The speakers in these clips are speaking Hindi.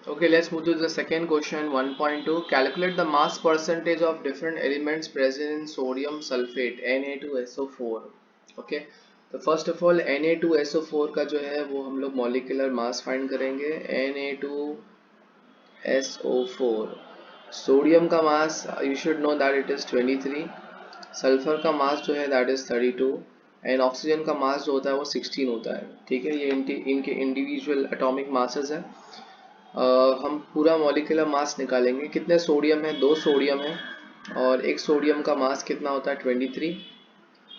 Okay, let's move to the second question 1.2. Calculate the mass percentage of different elements present in sodium sulfate Na2SO4. Okay, तो फर्स्ट ऑफ ऑल Na2SO4 का जो है वो हम लोग मॉलिक्यूलर मास फाइंड करेंगे. Na2SO4 सोडियम का mass you should know that it is 23. Sulphur का मास जो है दैट इज 32 एंड ऑक्सीजन का मास जो होता है वो 16 होता है. ठीक है, ये इनके इंडिविजुअल एटॉमिक मासेस है. हम पूरा मॉलिक्यूलर मास निकालेंगे. कितने सोडियम है? दो सोडियम है और एक सोडियम का मास कितना होता है? 23.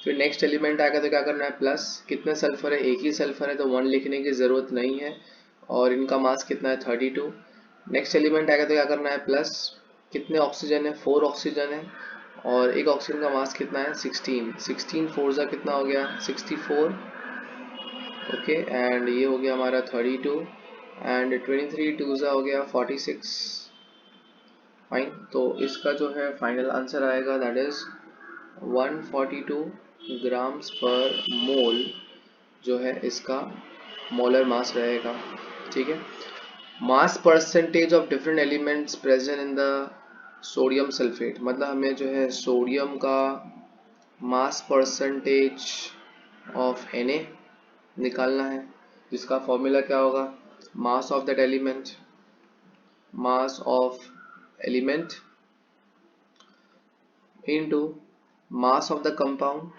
फिर नेक्स्ट एलिमेंट आएगा तो क्या करना है? प्लस. कितने सल्फर है? एक ही सल्फर है तो 1 लिखने की ज़रूरत नहीं है और इनका मास कितना है? 32. नेक्स्ट एलिमेंट आएगा तो क्या करना है? प्लस. कितने ऑक्सीजन है? 4 ऑक्सीजन है और एक ऑक्सीजन का मास कितना है? 16. 16 फोर ज़ा कितना हो गया? 64. ओके, एंड ये हो गया हमारा 32 एंड 23 टू ज़ा हो गया 46. फाइन, तो इसका जो है फाइनल आंसर आएगा दैट इज 142 ग्राम्स पर मोल जो है इसका मोलर मास रहेगा. ठीक है. Mass percentage of different elements present in the sodium sulphate, मतलब हमें जो है सोडियम का मास परसेंटेज ऑफ Na निकालना है, जिसका फॉर्मूला क्या होगा? Mass of that element, mass of element into mass of the compound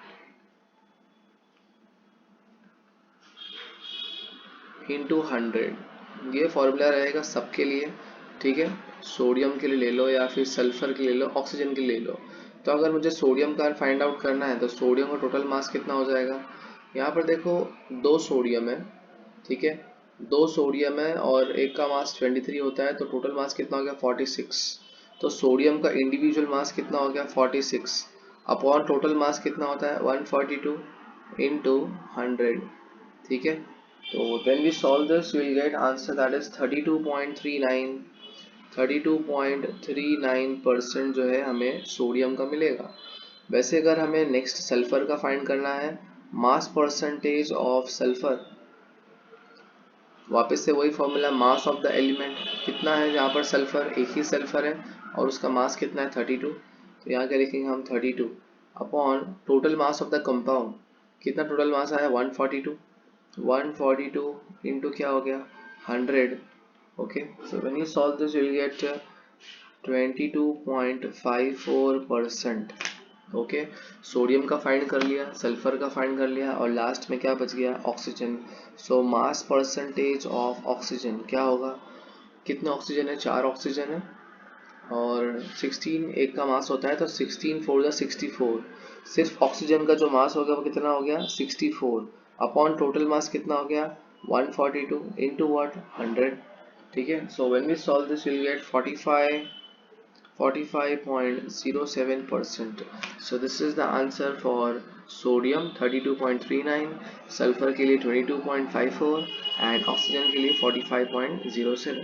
into 100. ये फॉर्मूला रहेगा सबके लिए. ठीक है, सोडियम के लिए ले लो या फिर सल्फर के लिए ले लो, ऑक्सीजन के लिए ले लो. तो अगर मुझे सोडियम का फाइंड आउट करना है तो सोडियम का टोटल मास कितना हो जाएगा? यहाँ पर देखो, दो सोडियम है. ठीक है, दो सोडियम है और एक का मास 23 होता है तो टोटल मास कितना हो गया? 46. तो सोडियम का इंडिविजुअल मास कितना हो गया? 46 अपॉन टोटल मास कितना होता है? 142 इंटू 100. ठीक है, तो when we solve this will get answer that is 32.39. 32.39% जो है हमें सोडियम का मिलेगा. वैसे अगर हमें नेक्स्ट सल्फर का फाइंड करना है, मास परसेंटेज ऑफ सल्फर, वापस से वही formula, mass of the element कितना है? यहाँ पर सल्फर, एक ही सल्फर है और उसका मास कितना है? 32. तो यहाँ क्या लिखेंगे हम? 32 upon total mass of the compound. कितना टोटल मास आया? 142. 142 इंटू क्या हो गया? 100. Okay, so when you solve this you will get 22.54%. Okay, sodium का फाइंड कर लिया, सल्फर का फाइंड कर लिया और लास्ट में क्या बच गया? Oxygen. So mass percentage of oxygen क्या होगा? कितने ऑक्सीजन है? 4 ऑक्सीजन है और 16 एक का मास होता है तो 16 फोर ज़ा 64. सिर्फ ऑक्सीजन का जो मास हो गया वो कितना हो गया? 64 अपॉन टोटल मास कितना हो गया? 142 इंटू व्हाट? 100. ठीक है, so when we solve this will get 45.07%. So this is the answer for sodium 32.39, sulfur के लिए 22.54 and oxygen के लिए 45.07.